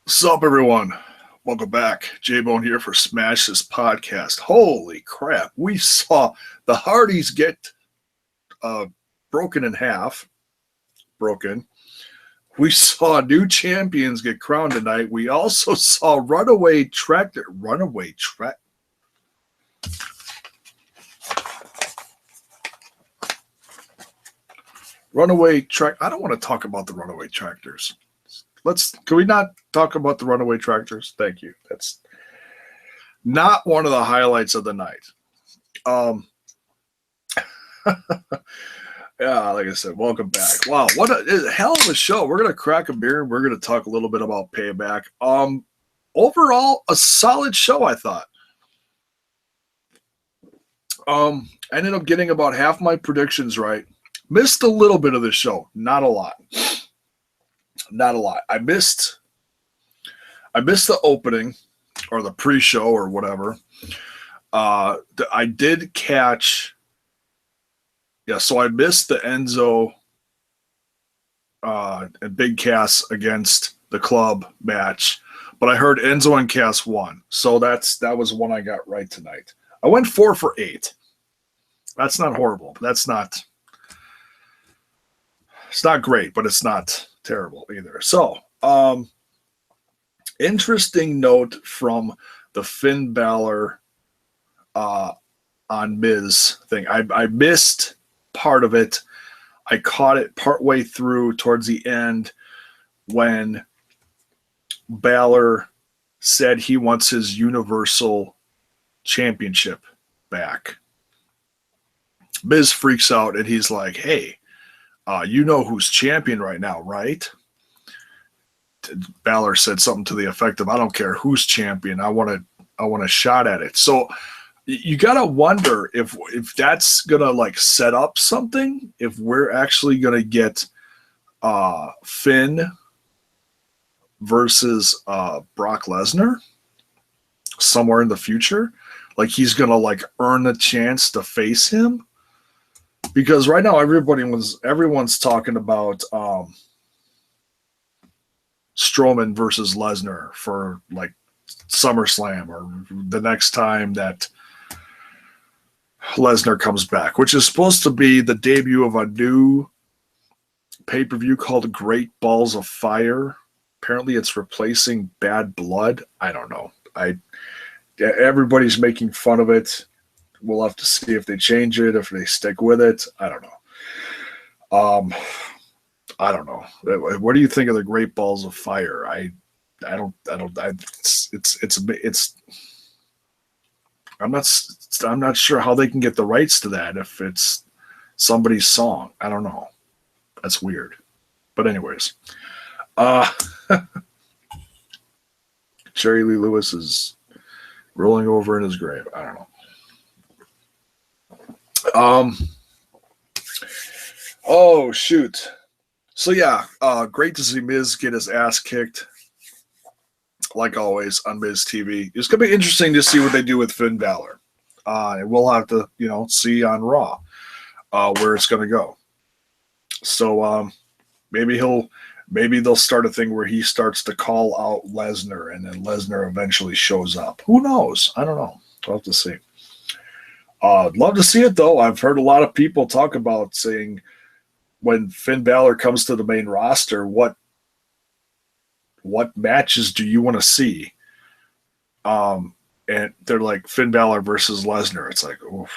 What's up, everyone? Welcome back. J-Bone here for Smash This Podcast. Holy crap. We saw the Hardys get broken in half. We saw new champions get crowned tonight. We also saw Runaway Tractor. I don't want to talk about the Runaway Tractors. Can we not talk about the Runaway Tractors? Thank you. That's not one of the highlights of the night. Yeah, like I said, welcome back. Wow, what a hell of a show. We're going to crack a beer and we're going to talk a little bit about Payback. Overall, a solid show, I thought. I ended up getting about half my predictions right. Missed a little bit of the show, not a lot. I missed the opening or the pre-show or whatever. I did catch. Yeah, so I missed the Enzo and Big Cass against the club match, but I heard Enzo and Cass won. So that was one I got right tonight. I went 4 for 8. That's not horrible. It's not great, but it's not terrible either. So, interesting note from the Finn Balor on Miz thing. I missed part of it. I caught it partway through towards the end when Balor said he wants his Universal Championship back. Miz freaks out and he's like, hey, you know who's champion right now, right? Balor said something to the effect of, I don't care who's champion. I want a shot at it. So you got to wonder if that's going to like set up something, if we're actually going to get Finn versus Brock Lesnar somewhere in the future. Like he's going to like earn a chance to face him. Because right now everyone's talking about Strowman versus Lesnar for like SummerSlam or the next time that Lesnar comes back, which is supposed to be the debut of a new pay-per-view called Great Balls of Fire. Apparently it's replacing Bad Blood. I don't know. Everybody's making fun of it. We'll have to see if they change it, if they stick with it. I don't know. I don't know. What do you think of the Great Balls of Fire? I'm not sure how they can get the rights to that if it's somebody's song. I don't know. That's weird. But anyways, Jerry Lee Lewis is rolling over in his grave. I don't know. Oh shoot. So yeah, great to see Miz get his ass kicked, like always on Miz TV. It's gonna be interesting to see what they do with Finn Balor. And we'll have to, see on Raw where it's gonna go. So maybe they'll start a thing where he starts to call out Lesnar, and then Lesnar eventually shows up. Who knows? I don't know. We'll have to see. I'd love to see it, though. I've heard a lot of people talk about saying when Finn Balor comes to the main roster, what matches do you want to see? And they're like Finn Balor versus Lesnar. It's like, oof.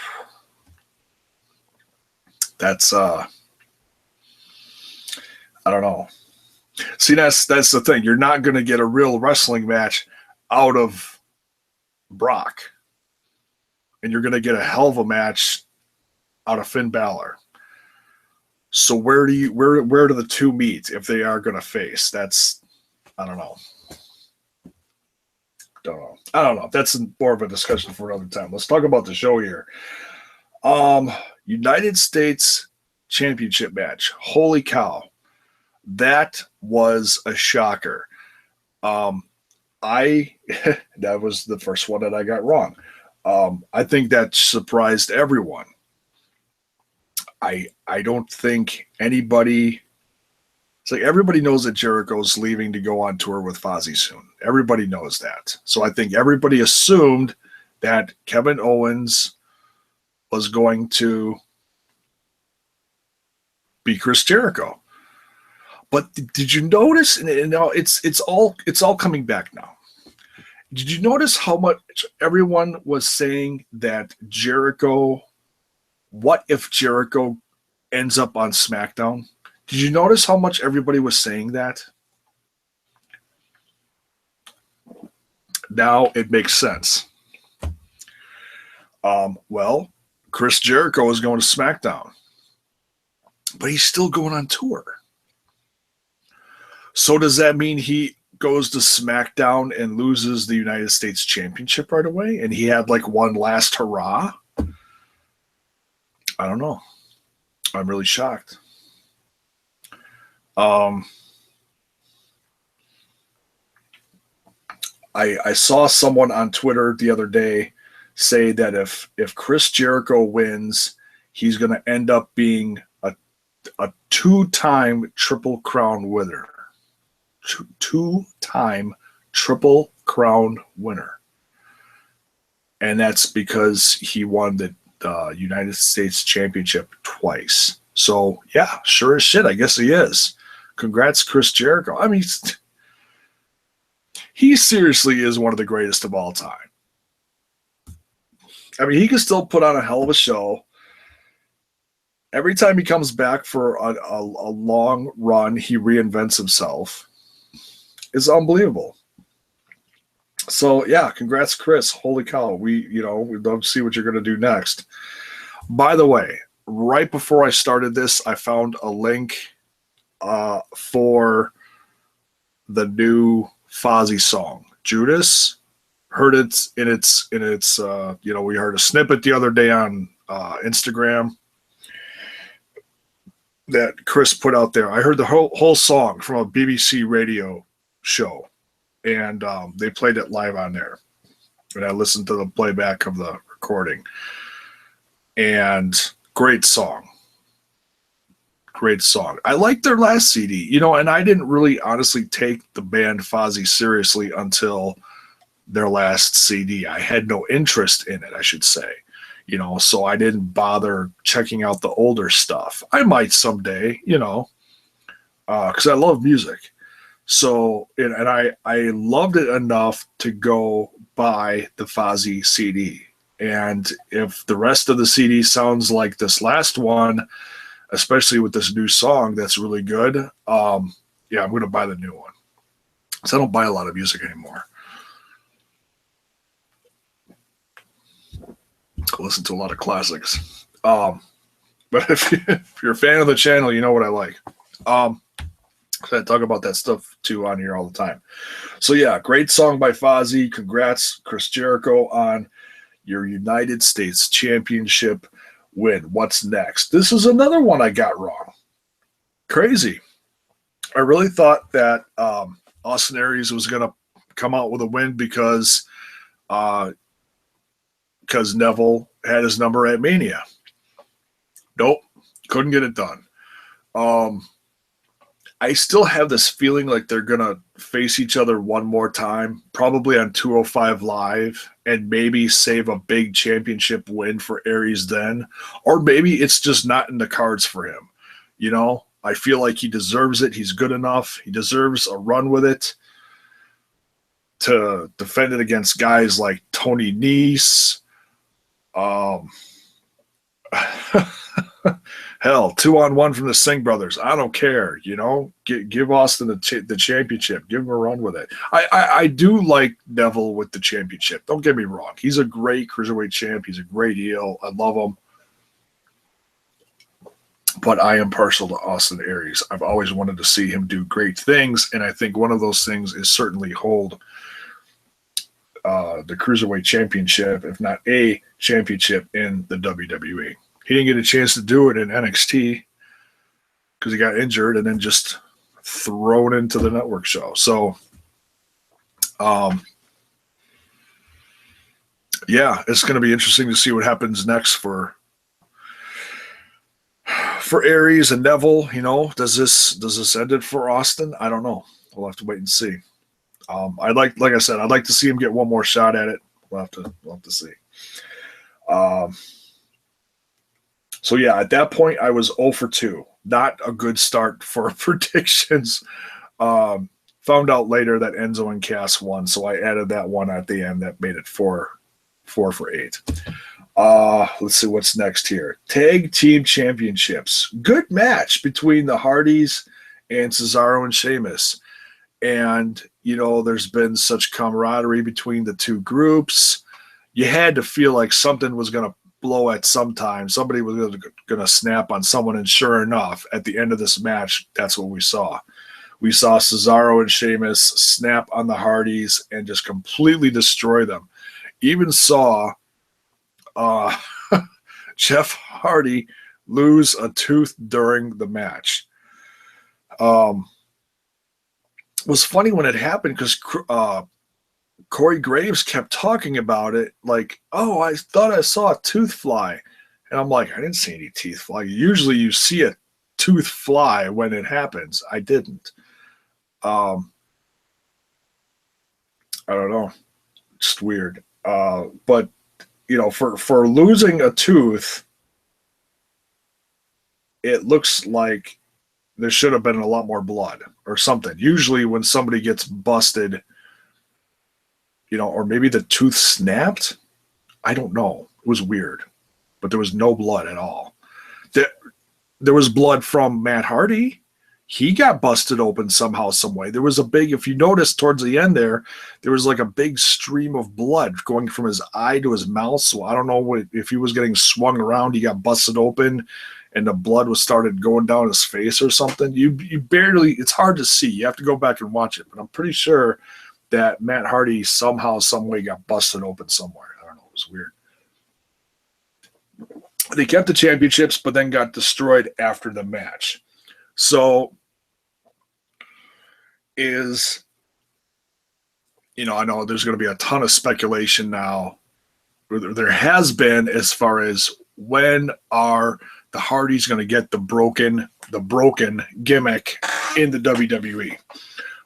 That's I don't know. See, that's the thing. You're not going to get a real wrestling match out of Brock. And you're going to get a hell of a match out of Finn Balor. So where do the two meet if they are going to face? I don't know. I don't know. That's more of a discussion for another time. Let's talk about the show here. United States Championship match. Holy cow. That was a shocker. That was the first one that I got wrong. I think that surprised everyone. I don't think anybody It's like everybody knows that Jericho's leaving to go on tour with Fozzy soon. Everybody knows that. So I think everybody assumed that Kevin Owens was going to be Chris Jericho. But did you notice? And now it's all coming back now. Did you notice how much everyone was saying that Jericho? What if Jericho ends up on SmackDown? Did you notice how much everybody was saying that? Now it makes sense. Well, Chris Jericho is going to SmackDown, but he's still going on tour. So does that mean he goes to SmackDown and loses the United States Championship right away? And he had like one last hurrah? I don't know. I'm really shocked. I saw someone on Twitter the other day say that if Chris Jericho wins, he's going to end up being a two-time Triple Crown winner. Two-time Triple Crown winner. And that's because he won the United States Championship twice. So, yeah, sure as shit, I guess he is. Congrats, Chris Jericho. I mean, he seriously is one of the greatest of all time. I mean, he can still put on a hell of a show. Every time he comes back for a long run, he reinvents himself. It's unbelievable. So, yeah, congrats, Chris. Holy cow. We'd love to see what you're going to do next. By the way, right before I started this, I found a link for the new Fozzy song, Judas. Heard it in its we heard a snippet the other day on Instagram that Chris put out there. I heard the whole song from a BBC radio show, and they played it live on there. And I listened to the playback of the recording. And great song. Great song. I liked their last CD, and I didn't really honestly take the band Fozzy seriously until their last CD. I had no interest in it, I should say. So I didn't bother checking out the older stuff. I might someday, because I love music. So, and I loved it enough to go buy the Fozzy CD. And if the rest of the CD sounds like this last one, especially with this new song that's really good, I'm going to buy the new one. Because I don't buy a lot of music anymore. I listen to a lot of classics. But if you're a fan of the channel, you know what I like. I talk about that stuff too on here all the time. So yeah, great song by Fozzy. Congrats, Chris Jericho, on your United States Championship win. What's next? This is another one I got wrong. Crazy. I really thought that Austin Aries was going to come out with a win because Neville had his number at Mania. Nope, couldn't get it done. I still have this feeling like they're going to face each other one more time, probably on 205 Live, and maybe save a big championship win for Aries then. Or maybe it's just not in the cards for him. I feel like he deserves it. He's good enough. He deserves a run with it to defend it against guys like Tony Nese. Hell, 2-on-1 from the Singh brothers. I don't care. Give Austin the championship. Give him a run with it. I do like Neville with the championship. Don't get me wrong. He's a great cruiserweight champ. He's a great heel. I love him. But I am partial to Austin Aries. I've always wanted to see him do great things, and I think one of those things is certainly hold the cruiserweight championship, if not a championship in the WWE. He didn't get a chance to do it in NXT because he got injured and then just thrown into the network show. So, it's going to be interesting to see what happens next for for Aries and Neville, does this end it for Austin? I don't know. We'll have to wait and see. Like I said, I'd like to see him get one more shot at it. We'll have to see. So yeah, at that point I was 0 for 2. Not a good start for predictions. Found out later that Enzo and Cass won, so I added that one at the end. That made it 4 for 8. Let's see what's next here. Tag Team Championships. Good match between the Hardys and Cesaro and Sheamus. And, there's been such camaraderie between the two groups. You had to feel like something was going to blow at some time. Somebody was going to snap on someone, and sure enough, at the end of this match, that's what we saw. We saw Cesaro and Sheamus snap on the Hardys and just completely destroy them. Even saw Jeff Hardy lose a tooth during the match. It was funny when it happened because Corey Graves kept talking about it like, oh, I thought I saw a tooth fly. And I'm like, I didn't see any teeth fly. Usually you see a tooth fly when it happens. I didn't. I don't know. Just weird. But, for losing a tooth, it looks like there should have been a lot more blood or something. Usually when somebody gets busted, or maybe the tooth snapped. I don't know. It was weird. But there was no blood at all. There was blood from Matt Hardy. He got busted open somehow, some way. There was a big, if you notice towards the end there was like a big stream of blood going from his eye to his mouth. So I don't know if he was getting swung around, he got busted open, and the blood was started going down his face or something. You barely, it's hard to see. You have to go back and watch it. But I'm pretty sure that Matt Hardy somehow, some way got busted open somewhere. I don't know. It was weird. They kept the championships, but then got destroyed after the match. So I know there's going to be a ton of speculation now. There has been, as far as when are the Hardys going to get the broken gimmick in the WWE.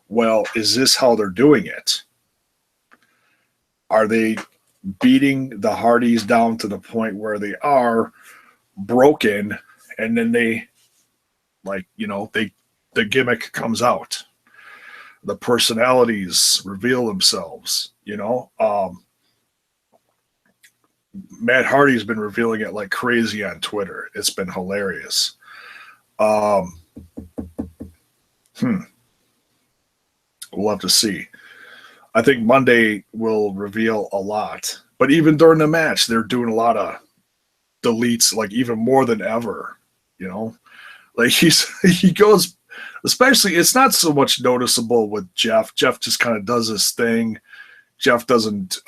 Well, is this how they're doing it? Are they beating the Hardys down to the point where they are broken, and then the gimmick comes out? The personalities reveal themselves, Matt Hardy's been revealing it like crazy on Twitter. It's been hilarious. We'll have to see. I think Monday will reveal a lot. But even during the match, they're doing a lot of deletes, like even more than ever, Like he goes, especially, it's not so much noticeable with Jeff. Jeff just kind of does his thing. Jeff doesn't,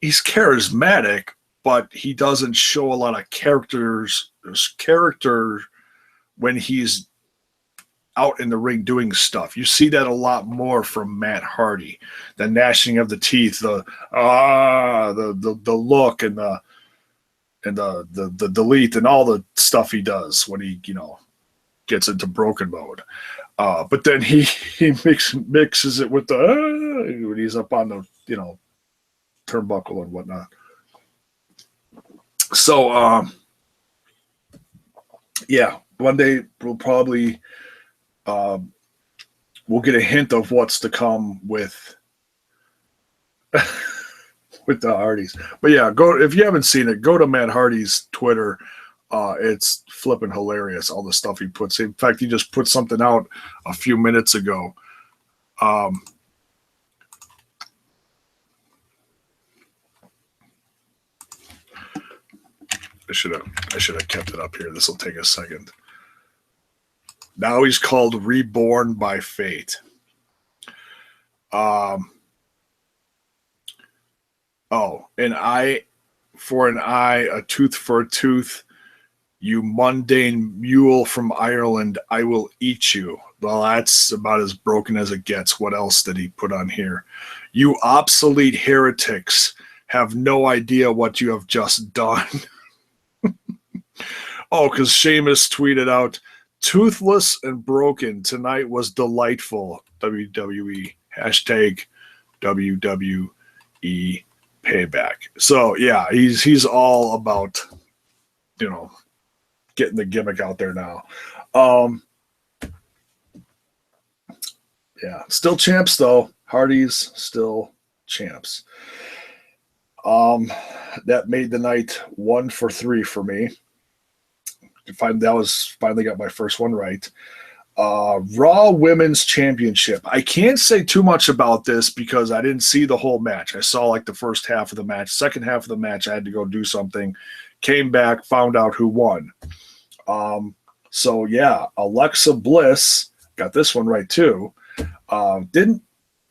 he's charismatic, but he doesn't show a lot of character when he's out in the ring doing stuff. You see that a lot more from Matt Hardy. The gnashing of the teeth, the look, and the delete, and all the stuff he does when he gets into broken mode. But then he mixes it with the when he's up on the turnbuckle and whatnot. So yeah, one day we'll probably we'll get a hint of what's to come with with the Hardys. But yeah, if you haven't seen it, go to Matt Hardy's Twitter. It's flipping hilarious, all the stuff he puts. In fact, he just put something out a few minutes ago. I should have kept it up here. This will take a second. Now he's called Reborn by Fate. An eye for an eye, a tooth for a tooth. You mundane mule from Ireland, I will eat you. Well, that's about as broken as it gets. What else did he put on here? You obsolete heretics have no idea what you have just done. Oh, because Sheamus tweeted out, "Toothless and broken tonight was delightful." WWE hashtag WWE Payback. So yeah, he's all about, you know, getting the gimmick out there now. Yeah, still champs though. Hardy's still champs. That made the night 1 for 3 for me. That was finally got my first one right. Raw Women's Championship. I can't say too much about this because I didn't see the whole match. I saw like the first half of the match. Second half of the match, I had to go do something. Came back, found out who won. So yeah, Alexa Bliss got this one right too. Didn't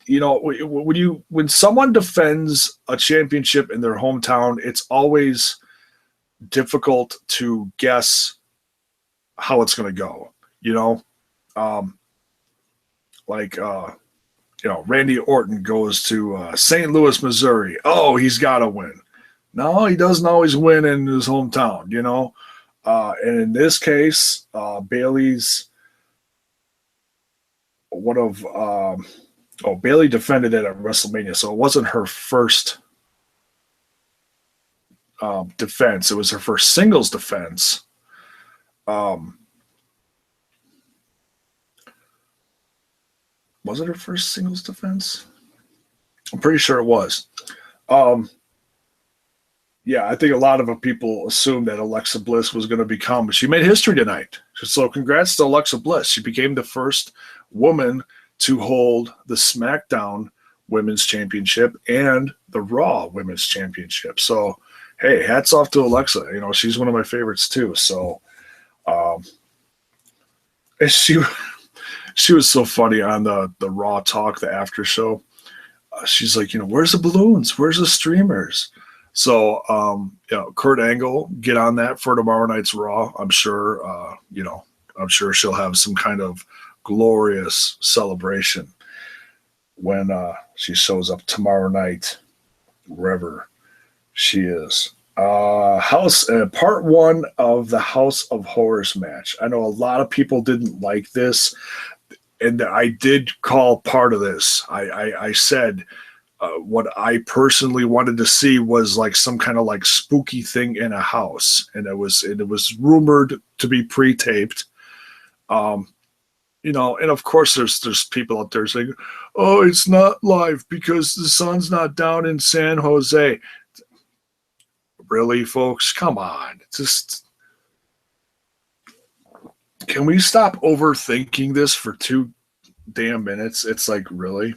when someone defends a championship in their hometown, it's always difficult to guess how it's going to go. Randy Orton goes to St. Louis, Missouri. Oh, he's got to win. No, he doesn't always win in his hometown. And in this case, Bayley's Bayley defended it at WrestleMania, so it wasn't her first defense. It was her first singles defense. Was it her first singles defense? I'm pretty sure it was. Yeah, I think a lot of people assumed that Alexa Bliss was going to become, but she made history tonight. So congrats to Alexa Bliss. She became the first woman to hold the SmackDown Women's Championship and the Raw Women's Championship. So, hey, hats off to Alexa. She's one of my favorites too. So, she was so funny on the Raw Talk, the after show. She's like, where's the balloons? Where's the streamers? So, Kurt Angle, get on that for tomorrow night's Raw. I'm sure, I'm sure she'll have some kind of glorious celebration when she shows up tomorrow night, wherever she is. Part 1 of the House of Horrors match. I know a lot of people didn't like this, and I did call part of this. I said what I personally wanted to see was like some kind of like spooky thing in a house, and it was rumored to be pre-taped. And of course there's people out there saying, "Oh, it's not live because the sun's not down in San Jose." Really, folks? Come on. Can we stop overthinking this for 2 damn minutes? It's like, really?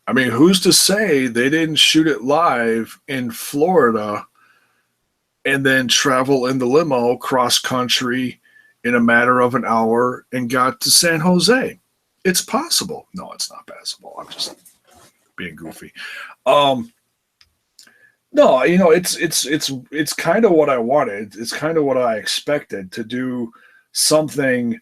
I mean, who's to say they didn't shoot it live in Florida and then travel in the limo cross country in a matter of an hour and got to San Jose? It's possible. No, it's not possible. I'm just being goofy. No, it's kind of what I wanted. It's kind of what I expected, to do something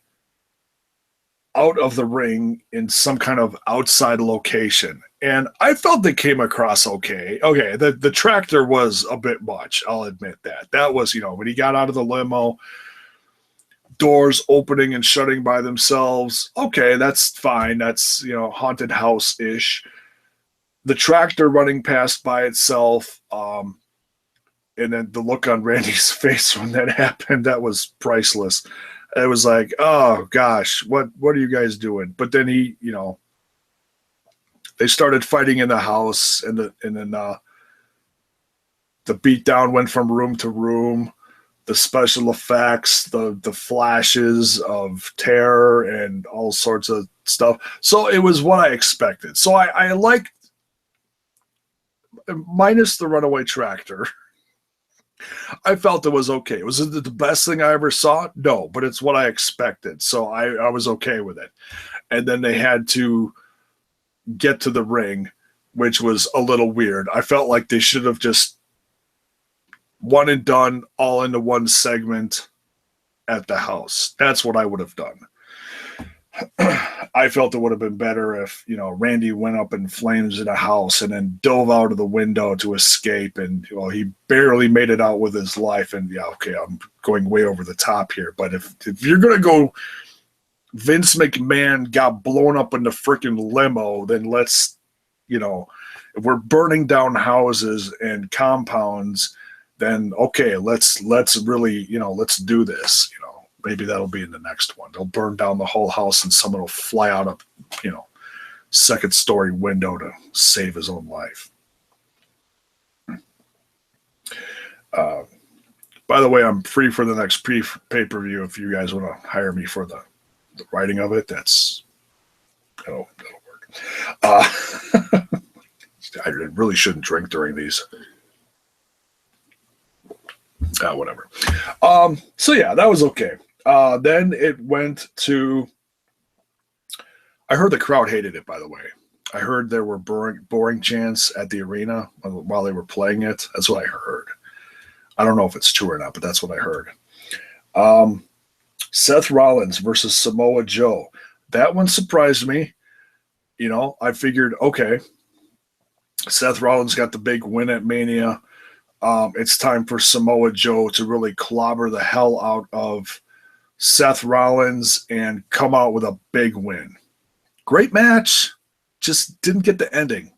out of the ring in some kind of outside location. And I felt they came across okay. Okay, the tractor was a bit much. I'll admit that. That was, when he got out of the limo, doors opening and shutting by themselves. Okay, that's fine. That's, haunted house-ish. The tractor running past by itself, and then the look on Randy's face when that happened, that was priceless. It was like, oh gosh, what are you guys doing? But then they started fighting in the house, and then the beatdown went from room to room. The special effects, the flashes of terror, and all sorts of stuff. So it was what I expected. So I liked, minus the runaway tractor, I felt it was okay. Was it the best thing I ever saw? No, but it's what I expected. So I was okay with it. And then they had to get to the ring, which was a little weird. I felt like they should have just one and done, all into one segment at the house. That's what I would have done. I felt it would have been better if, Randy went up in flames in a house and then dove out of the window to escape. And, he barely made it out with his life. And yeah, okay, I'm going way over the top here. But if you're going to go Vince McMahon got blown up in the freaking limo, then let's, if we're burning down houses and compounds, then okay, let's really, let's do this. Maybe that'll be in the next one. They'll burn down the whole house and someone will fly out of, second story window to save his own life. By the way, I'm free for the next pay-per-view. If you guys want to hire me for the writing of it, that'll work. I really shouldn't drink during these. Whatever. So yeah, that was okay. Then it went to. I heard the crowd hated it. By the way, I heard there were boring chants at the arena while they were playing it. That's what I heard. I don't know if it's true or not, but that's what I heard. Seth Rollins versus Samoa Joe. That one surprised me. I figured, okay, Seth Rollins got the big win at Mania. It's time for Samoa Joe to really clobber the hell out of Seth Rollins and come out with a big win. Great match. Just didn't get the ending.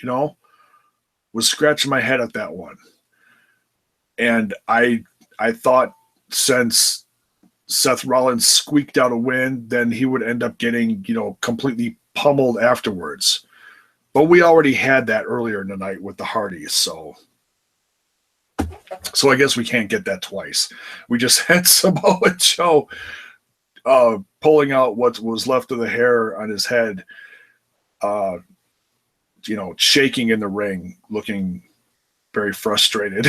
Was scratching my head at that one. And I thought since Seth Rollins squeaked out a win, then he would end up getting, completely pummeled afterwards. But we already had that earlier in the night with the Hardys, so I guess we can't get that twice. We just had Samoa Joe pulling out what was left of the hair on his head, shaking in the ring, looking very frustrated.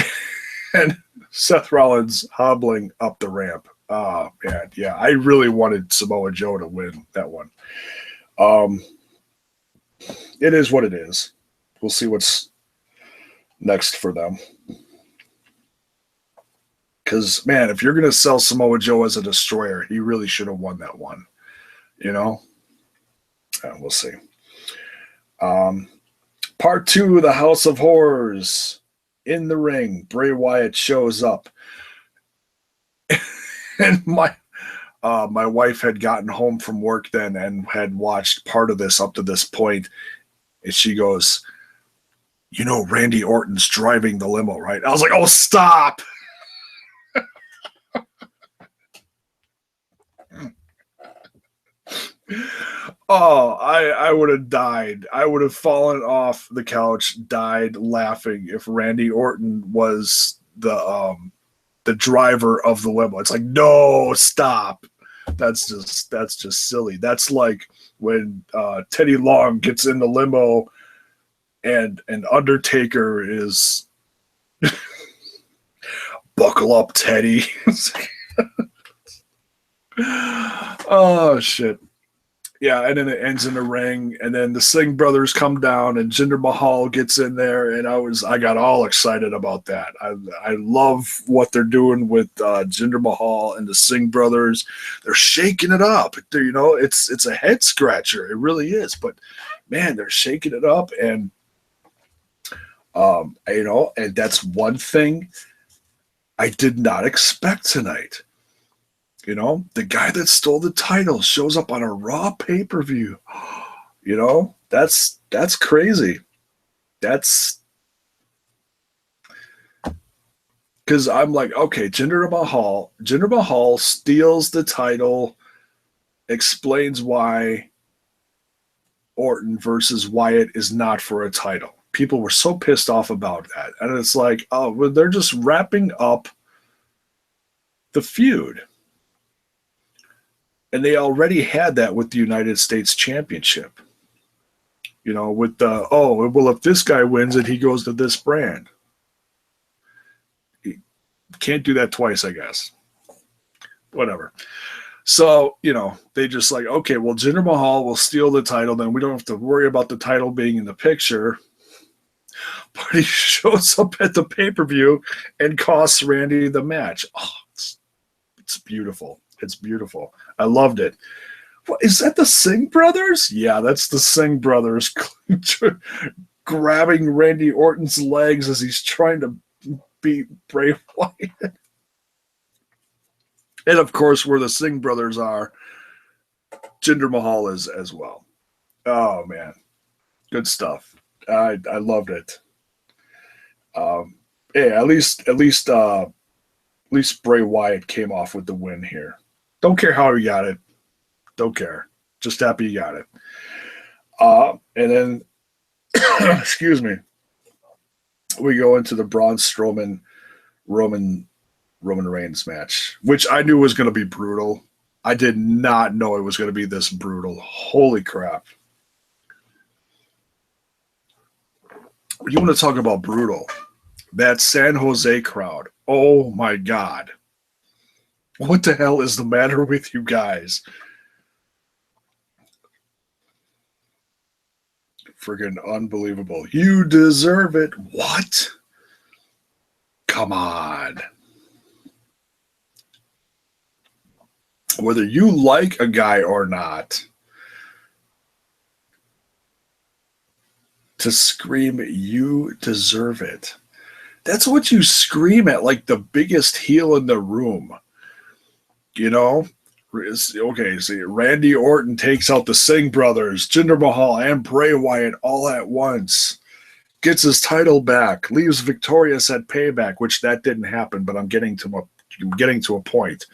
And Seth Rollins hobbling up the ramp. Oh, man, yeah, I really wanted Samoa Joe to win that one. It is what it is. We'll see what's next for them. Because, man, if you're going to sell Samoa Joe as a destroyer, he really should have won that one. We'll see. Part 2 of the House of Horrors. In the ring, Bray Wyatt shows up. And my wife had gotten home from work then and had watched part of this up to this point. And she goes, Randy Orton's driving the limo, right? I was like, oh, stop. Oh, I would have died. I would have fallen off the couch, died laughing if Randy Orton was the driver of the limo. It's like, no, stop. That's just silly. That's like when Teddy Long gets in the limo and Undertaker is buckle up, Teddy. Oh shit. Yeah, and then it ends in the ring, and then the Singh brothers come down, and Jinder Mahal gets in there, and I got all excited about that. I love what they're doing with Jinder Mahal and the Singh brothers. They're shaking it up. It's a head scratcher. It really is. But man, they're shaking it up, and and that's one thing I did not expect tonight. The guy that stole the title shows up on a Raw pay-per-view. That's crazy. That's because I'm like, okay, Jinder Mahal steals the title, explains why Orton versus Wyatt is not for a title. People were so pissed off about that. And it's like, oh, well, they're just wrapping up the feud. And they already had that with the United States Championship. With the, oh, well, if this guy wins it, he goes to this brand. You can't do that twice, I guess. Whatever. So, they just like, okay, well, Jinder Mahal will steal the title, then we don't have to worry about the title being in the picture. But he shows up at the pay-per-view and costs Randy the match. Oh, it's beautiful. It's beautiful. I loved it. What, is that the Singh brothers? Yeah, that's the Singh brothers grabbing Randy Orton's legs as he's trying to beat Bray Wyatt. And of course, where the Singh brothers are, Jinder Mahal is as well. Oh man, good stuff. I loved it. Yeah, at least Bray Wyatt came off with the win here. Don't care how he got it. Don't care. Just happy he got it. And then, excuse me, we go into the Braun Strowman Roman Reigns match, which I knew was going to be brutal. I did not know it was going to be this brutal. Holy crap. You want to talk about brutal? That San Jose crowd. Oh my God. What the hell is the matter with you guys? Friggin' unbelievable. You deserve it. What? Come on. Whether you like a guy or not, to scream, you deserve it. That's what you scream at, like the biggest heel in the room. You know? Okay, see, Randy Orton takes out the Singh brothers, Jinder Mahal, and Bray Wyatt all at once. Gets his title back, leaves victorious at Payback, which that didn't happen, but I'm getting to a point.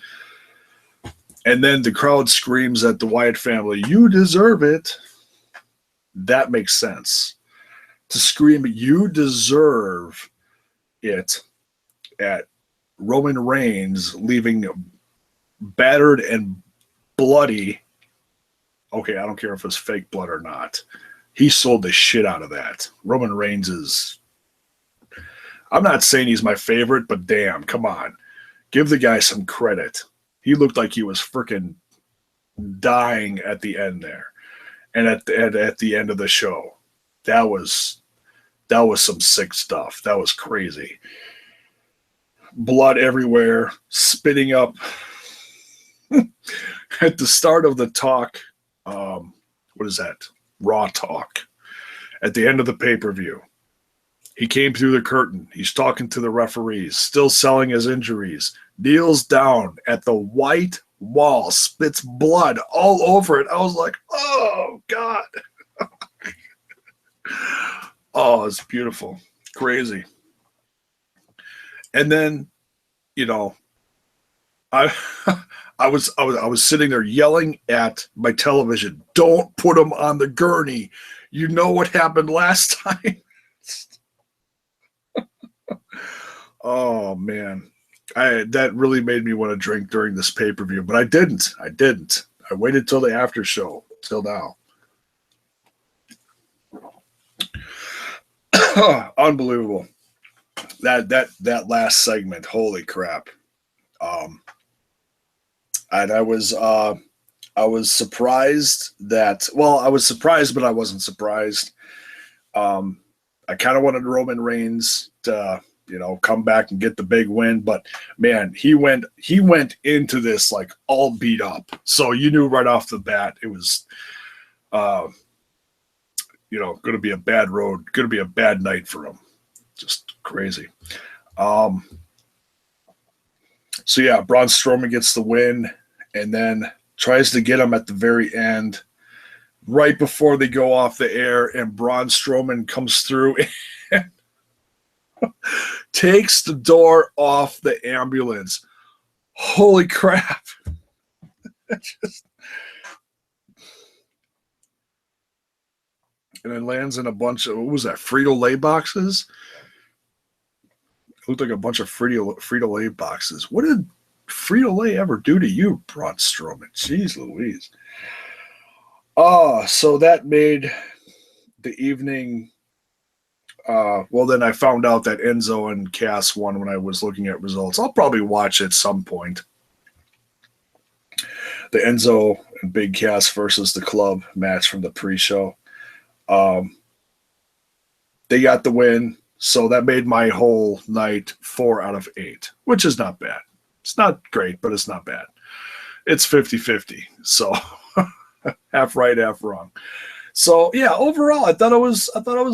And then the crowd screams at the Wyatt family, you deserve it. That makes sense. To scream, you deserve it at Roman Reigns leaving battered and bloody. Okay, I don't care if it's fake blood or not. He sold the shit out of that. Roman Reigns is... I'm not saying he's my favorite, but damn, come on. Give the guy some credit. He looked like he was freaking dying at the end there. And at the end of the show. That was some sick stuff. That was crazy. Blood everywhere, spitting up. At the start of the talk, what is that? Raw talk. At the end of the pay-per-view, he came through the curtain. He's talking to the referees, still selling his injuries, kneels down at the white wall, spits blood all over it. I was like, oh, God. Oh, it's beautiful. Crazy. And then, you know, I was sitting there yelling at my television, don't put him on the gurney. You know what happened last time? Oh, man. That really made me want to drink during this pay-per-view, but I didn't. I waited till the after show, till now. Unbelievable. That last segment, holy crap. And I was surprised that, well, I was surprised, but I wasn't surprised. I kind of wanted Roman Reigns to, come back and get the big win, but man, he went into this like all beat up. So you knew right off the bat it was, going to be a bad road, going to be a bad night for him. Just crazy. So yeah, Braun Strowman gets the win and then tries to get him at the very end, right before they go off the air, and Braun Strowman comes through and takes the door off the ambulance. Holy crap. And then lands in a bunch of, what was that, Frito-Lay boxes? It looked like a bunch of Frito-Lay boxes. What did Frito-Lay ever do to you, Braun Strowman? Jeez Louise. So that made the evening. Well, then I found out that Enzo and Cass won when I was looking at results. I'll probably watch at some point. The Enzo and Big Cass versus the Club match from the pre-show. They got the win, so that made my whole night 4 out of 8, which is not bad. It's not great, but it's not bad. It's 50-50, so half right, half wrong. So yeah, overall, I thought it was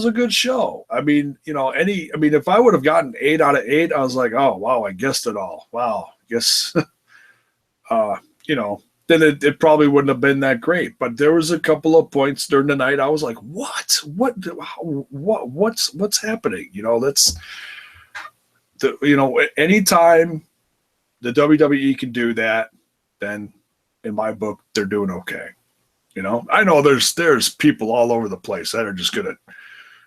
a good show. I mean, if I would have gotten 8 out of 8, I was like, oh wow, I guessed it all. Wow, I guess uh, you know, then it probably wouldn't have been that great. But there was a couple of points during the night I was like, what's happening? That's anytime the WWE can do that, then in my book they're doing okay. I know there's people all over the place that are just gonna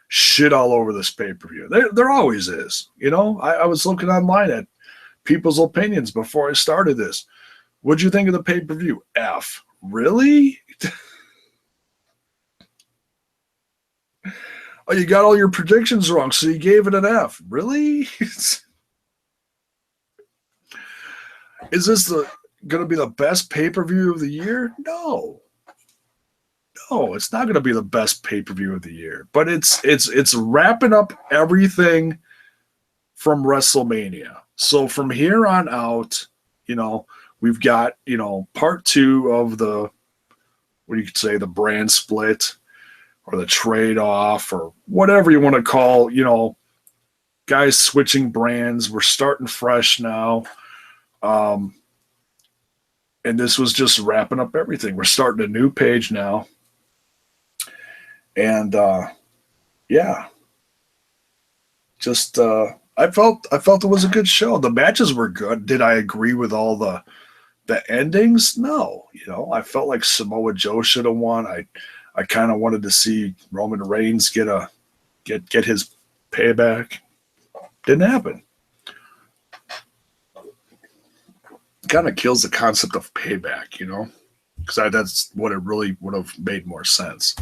shit all over this pay-per-view. There always is. I was looking online at people's opinions before I started this. What'd you think of the pay-per-view? F. Really? Oh, you got all your predictions wrong, so you gave it an F. Really? Is this going to be the best pay-per-view of the year? No, it's not going to be the best pay-per-view of the year. But it's wrapping up everything from WrestleMania. So from here on out, we've got part 2 of the, what you could say, the brand split or the trade off or whatever you want to call. Guys switching brands. We're starting fresh now. And this was just wrapping up everything. We're starting a new page now. And yeah, just I felt it was a good show. The matches were good. Did I agree with all the endings? No. I felt like Samoa Joe should have won. I kind of wanted to see Roman Reigns get his payback. Didn't happen. Kind of kills the concept of payback, because that's what it really would have made more sense.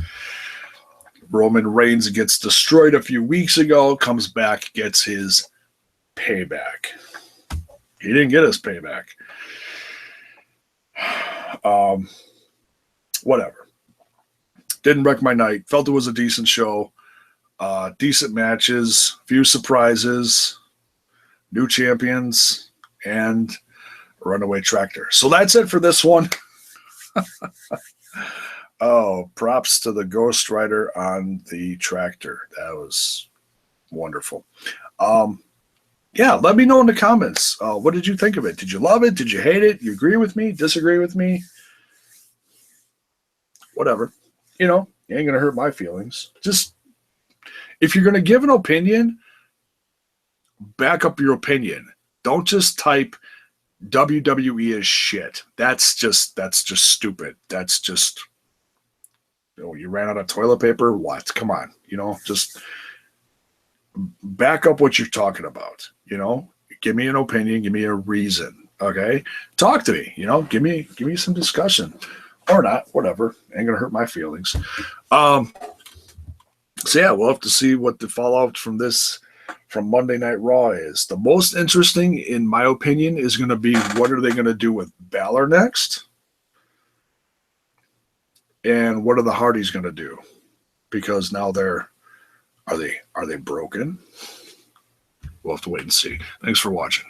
Roman Reigns gets destroyed a few weeks ago, comes back, gets his payback. He didn't get his payback. Whatever. Didn't wreck my night. Felt it was a decent show. Decent matches, few surprises, new champions, and a runaway tractor. So that's it for this one. Oh, props to the Ghost Rider on the tractor. That was wonderful. Yeah, let me know in the comments. What did you think of it? Did you love it? Did you hate it? You agree with me? Disagree with me? Whatever. You ain't going to hurt my feelings. Just, if you're going to give an opinion, back up your opinion. Don't just type WWE is shit. That's just stupid. That's just, you ran out of toilet paper? What? Come on. Just back up what you're talking about. Give me an opinion. Give me a reason. Okay? Talk to me. Give me some discussion. Or not. Whatever. Ain't going to hurt my feelings. So yeah, we'll have to see what the fallout from Monday Night Raw is. The most interesting, in my opinion, is going to be what are they going to do with Balor next? And what are the Hardys going to do? Because now are they broken? We'll have to wait and see. Thanks for watching.